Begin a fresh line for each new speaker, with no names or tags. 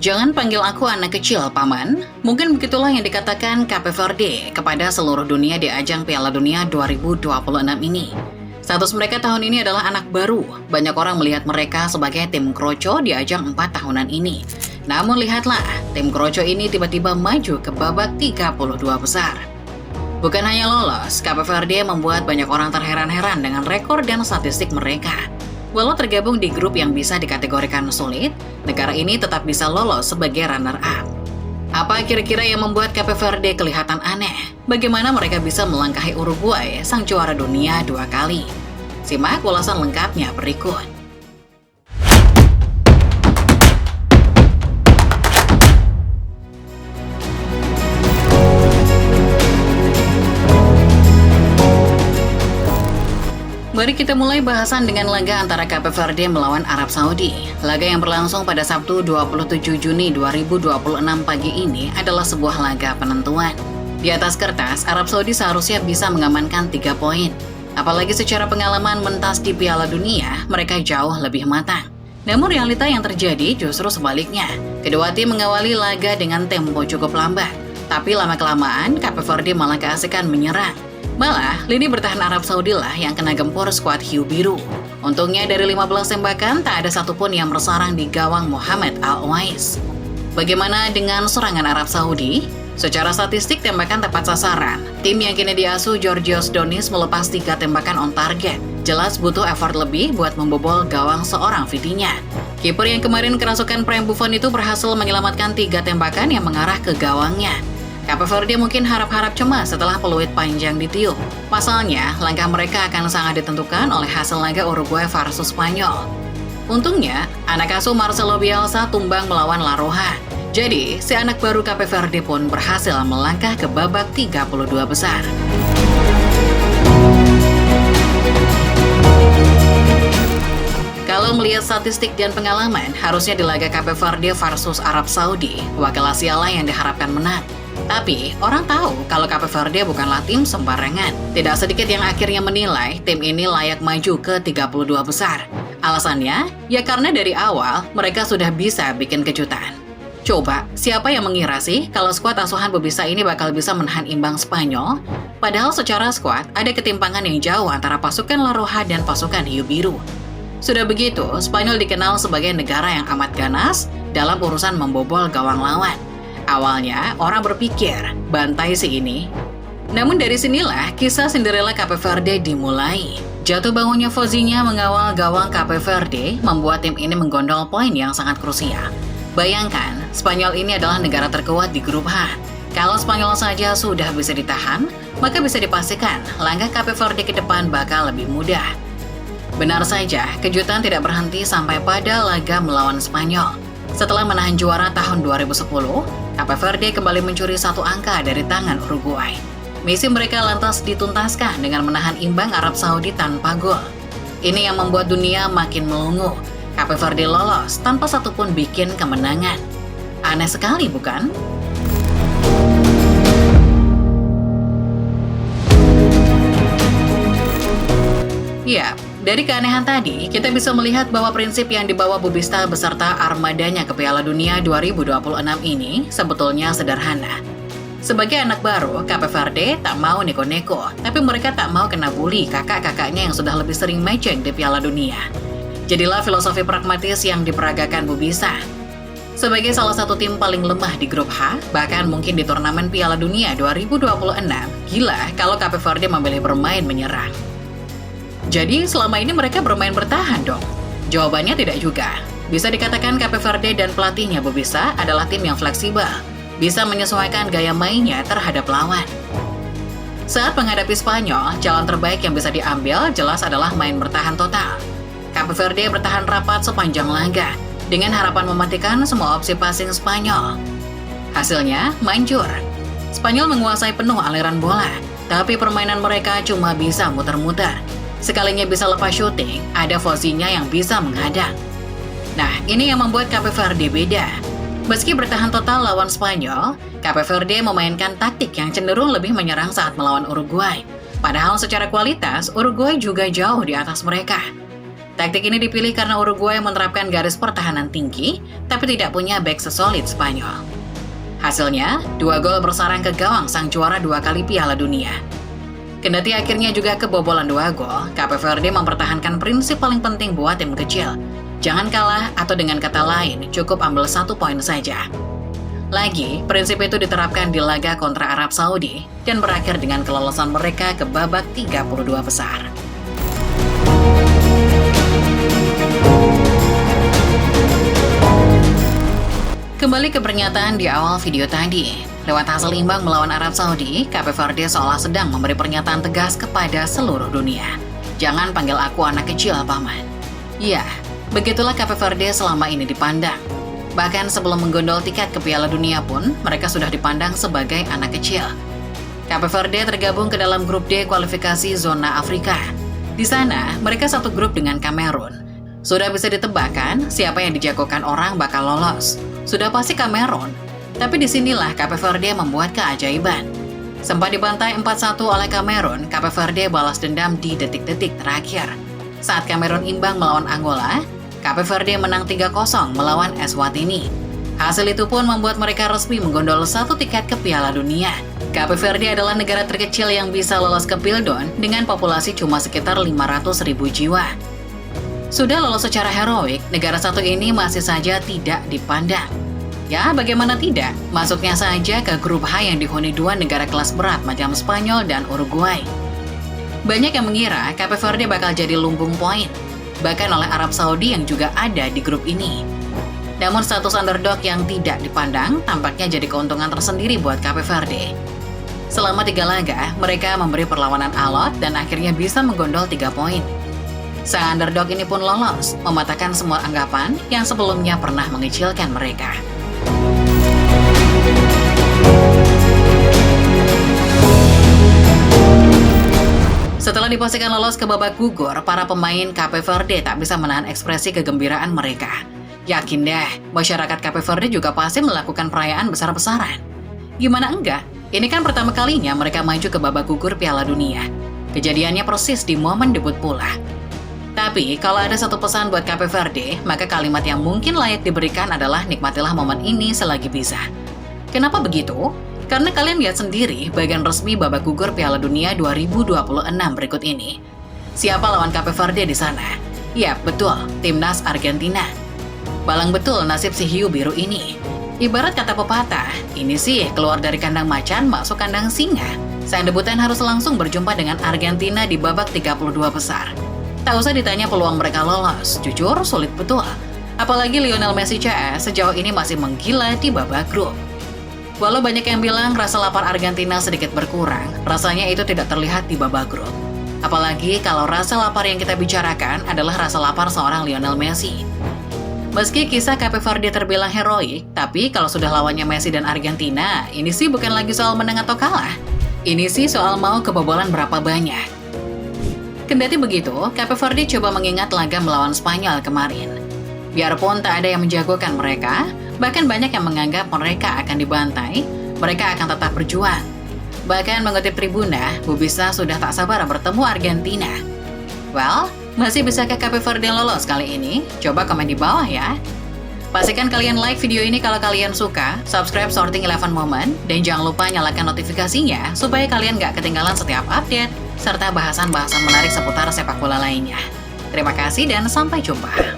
Jangan panggil aku anak kecil, Paman. Mungkin begitulah yang dikatakan Cape Verde kepada seluruh dunia di ajang Piala Dunia 2026 ini. Status mereka tahun ini adalah anak baru. Banyak orang melihat mereka sebagai tim kroco di ajang 4 tahunan ini. Namun lihatlah, tim kroco ini tiba-tiba maju ke babak 32 besar. Bukan hanya lolos, Cape Verde membuat banyak orang terheran-heran dengan rekor dan statistik mereka. Walau tergabung di grup yang bisa dikategorikan sulit, negara ini tetap bisa lolos sebagai runner-up. Apa kira-kira yang membuat Cape Verde kelihatan aneh? Bagaimana mereka bisa melangkahi Uruguay, sang juara dunia 2 kali? Simak ulasan lengkapnya berikut. Mari kita mulai bahasan dengan laga antara Cape Verde melawan Arab Saudi. Laga yang berlangsung pada Sabtu 27 Juni 2026 pagi ini adalah sebuah laga penentuan. Di atas kertas, Arab Saudi seharusnya bisa mengamankan 3 poin. Apalagi secara pengalaman mentas di Piala Dunia, mereka jauh lebih matang. Namun realita yang terjadi justru sebaliknya. Kedua tim mengawali laga dengan tempo cukup lambat. Tapi lama-kelamaan, Cape Verde malah keasikan menyerang. Malah, lini bertahan Arab Saudi lah yang kena gempur skuad hiu biru. Untungnya dari 15 tembakan, tak ada satupun yang bersarang di gawang Mohamed Al-Owais. Bagaimana dengan serangan Arab Saudi? Secara statistik tembakan tepat sasaran. Tim yang kini diasuh Georgios Donis melepas 3 tembakan on target. Jelas butuh effort lebih buat membobol gawang seorang Vitinha. Kiper yang kemarin kerasukan Prem Buffon itu berhasil menyelamatkan 3 tembakan yang mengarah ke gawangnya. Cape Verde mungkin harap-harap cemas setelah peluit panjang ditiup. Pasalnya, langkah mereka akan sangat ditentukan oleh hasil laga Uruguay versus Spanyol. Untungnya, anak asuh Marcelo Bielsa tumbang melawan La Roja. Jadi, si anak baru Cape Verde pun berhasil melangkah ke babak 32 besar. Kalau melihat statistik dan pengalaman, harusnya di laga Cape Verde versus Arab Saudi, wakil Asia lah yang diharapkan menang. Tapi, orang tahu kalau Cape Verde bukanlah tim sembarangan. Tidak sedikit yang akhirnya menilai tim ini layak maju ke 32 besar. Alasannya, ya karena dari awal mereka sudah bisa bikin kejutan. Coba, siapa yang mengira sih kalau skuad asuhan Bubisa ini bakal bisa menahan imbang Spanyol? Padahal secara skuad ada ketimpangan yang jauh antara pasukan La Roja dan pasukan hiu biru. Sudah begitu, Spanyol dikenal sebagai negara yang amat ganas dalam urusan membobol gawang lawan. Awalnya, orang berpikir, bantai si ini. Namun dari sinilah kisah Cinderella Cape Verde dimulai. Jatuh bangunnya Fozinha mengawal gawang Cape Verde membuat tim ini menggondol poin yang sangat krusial. Bayangkan, Spanyol ini adalah negara terkuat di grup H. Kalau Spanyol saja sudah bisa ditahan, maka bisa dipastikan langkah Cape Verde ke depan bakal lebih mudah. Benar saja, kejutan tidak berhenti sampai pada laga melawan Spanyol. Setelah menahan juara tahun 2010, Cape Verde kembali mencuri 1 angka dari tangan Uruguay. Misi mereka lantas dituntaskan dengan menahan imbang Arab Saudi tanpa gol. Ini yang membuat dunia makin melongo. Cape Verde lolos tanpa satupun bikin kemenangan. Aneh sekali, bukan? Ya, dari keanehan tadi, kita bisa melihat bahwa prinsip yang dibawa Bubista beserta armadanya ke Piala Dunia 2026 ini sebetulnya sederhana. Sebagai anak baru, Cape Verde tak mau neko-neko, tapi mereka tak mau kena bully kakak-kakaknya yang sudah lebih sering matching di Piala Dunia. Jadilah filosofi pragmatis yang diperagakan Bubista. Sebagai salah satu tim paling lemah di grup H, bahkan mungkin di turnamen Piala Dunia 2026, gila kalau Cape Verde memilih bermain menyerang. Jadi selama ini mereka bermain bertahan dong? Jawabannya tidak juga. Bisa dikatakan Cape Verde dan pelatihnya Bubista adalah tim yang fleksibel, bisa menyesuaikan gaya mainnya terhadap lawan. Saat menghadapi Spanyol, jalan terbaik yang bisa diambil jelas adalah main bertahan total. Cape Verde bertahan rapat sepanjang laga, dengan harapan mematikan semua opsi passing Spanyol. Hasilnya, manjur. Spanyol menguasai penuh aliran bola, tapi permainan mereka cuma bisa muter-muter. Sekalinya bisa lepas syuting, ada Fozinha yang bisa menghadang. Nah, ini yang membuat Cape Verde beda. Meski bertahan total lawan Spanyol, Cape Verde memainkan taktik yang cenderung lebih menyerang saat melawan Uruguay. Padahal secara kualitas, Uruguay juga jauh di atas mereka. Taktik ini dipilih karena Uruguay menerapkan garis pertahanan tinggi, tapi tidak punya bek sesolid Spanyol. Hasilnya, 2 gol bersarang ke gawang sang juara 2 kali Piala Dunia. Kendati akhirnya juga kebobolan 2 gol, Cape Verde mempertahankan prinsip paling penting buat tim kecil. Jangan kalah atau dengan kata lain, cukup ambil 1 poin saja. Lagi, prinsip itu diterapkan di laga kontra Arab Saudi dan berakhir dengan kelolosan mereka ke babak 32 besar. Kembali ke pernyataan di awal video tadi. Lewat hasil imbang melawan Arab Saudi, Cape Verde seolah sedang memberi pernyataan tegas kepada seluruh dunia. Jangan panggil aku anak kecil, Paman. Ya, begitulah Cape Verde selama ini dipandang. Bahkan sebelum menggondol tiket ke Piala Dunia pun, mereka sudah dipandang sebagai anak kecil. Cape Verde tergabung ke dalam grup D kualifikasi zona Afrika. Di sana, mereka satu grup dengan Kamerun. Sudah bisa ditebakkan siapa yang dijagokan orang bakal lolos. Sudah pasti Kamerun. Tapi disinilah Cape Verde membuat keajaiban. Sempat dibantai 4-1 oleh Kamerun, Cape Verde balas dendam di detik-detik terakhir. Saat Kamerun imbang melawan Angola, Cape Verde menang 3-0 melawan Eswatini. Hasil itu pun membuat mereka resmi menggondol 1 tiket ke Piala Dunia. Cape Verde adalah negara terkecil yang bisa lolos ke Pildon dengan populasi cuma sekitar 500.000 jiwa. Sudah lolos secara heroik, negara satu ini masih saja tidak dipandang. Ya, bagaimana tidak? Masuknya saja ke grup H yang dihuni 2 negara kelas berat macam Spanyol dan Uruguay. Banyak yang mengira Cape Verde bakal jadi lumbung poin, bahkan oleh Arab Saudi yang juga ada di grup ini. Namun status underdog yang tidak dipandang tampaknya jadi keuntungan tersendiri buat Cape Verde. Selama 3 laga, mereka memberi perlawanan alot dan akhirnya bisa menggondol 3 poin. Sang underdog ini pun lolos, mematahkan semua anggapan yang sebelumnya pernah mengecilkan mereka. Setelah dipastikan lolos ke babak gugur, para pemain Cape Verde tak bisa menahan ekspresi kegembiraan mereka. Yakin deh, masyarakat Cape Verde juga pasti melakukan perayaan besar-besaran. Gimana enggak? Ini kan pertama kalinya mereka maju ke babak gugur Piala Dunia. Kejadiannya persis di momen debut pula. Tapi, kalau ada satu pesan buat Cape Verde, maka kalimat yang mungkin layak diberikan adalah nikmatilah momen ini selagi bisa. Kenapa begitu? Karena kalian lihat sendiri bagian resmi babak gugur Piala Dunia 2026 berikut ini. Siapa lawan Cape Verde di sana? Ya, betul, timnas Argentina. Balang betul nasib si hiu biru ini. Ibarat kata pepatah, ini sih keluar dari kandang macan masuk kandang singa. Sang debutan harus langsung berjumpa dengan Argentina di babak 32 besar. Tak usah ditanya peluang mereka lolos, jujur sulit betul. Apalagi Lionel Messi CS sejauh ini masih menggila di babak grup. Walau banyak yang bilang rasa lapar Argentina sedikit berkurang, rasanya itu tidak terlihat di babak grup. Apalagi kalau rasa lapar yang kita bicarakan adalah rasa lapar seorang Lionel Messi. Meski kisah Cape Verde terbilang heroik, tapi kalau sudah lawannya Messi dan Argentina, ini sih bukan lagi soal menang atau kalah. Ini sih soal mau kebobolan berapa banyak. Kendati begitu, Cape Verde coba mengingat laga melawan Spanyol kemarin. Biarpun tak ada yang menjagokan mereka, bahkan banyak yang menganggap mereka akan dibantai, mereka akan tetap berjuang. Bahkan mengutip Tribuna, Bubisa sudah tak sabar bertemu Argentina. Well, masih bisakah Cape Verde lolos kali ini? Coba komen di bawah ya. Pastikan kalian like video ini kalau kalian suka, subscribe Sorting 11 Moment, dan jangan lupa nyalakan notifikasinya supaya kalian gak ketinggalan setiap update, serta bahasan-bahasan menarik seputar sepak bola lainnya. Terima kasih dan sampai jumpa.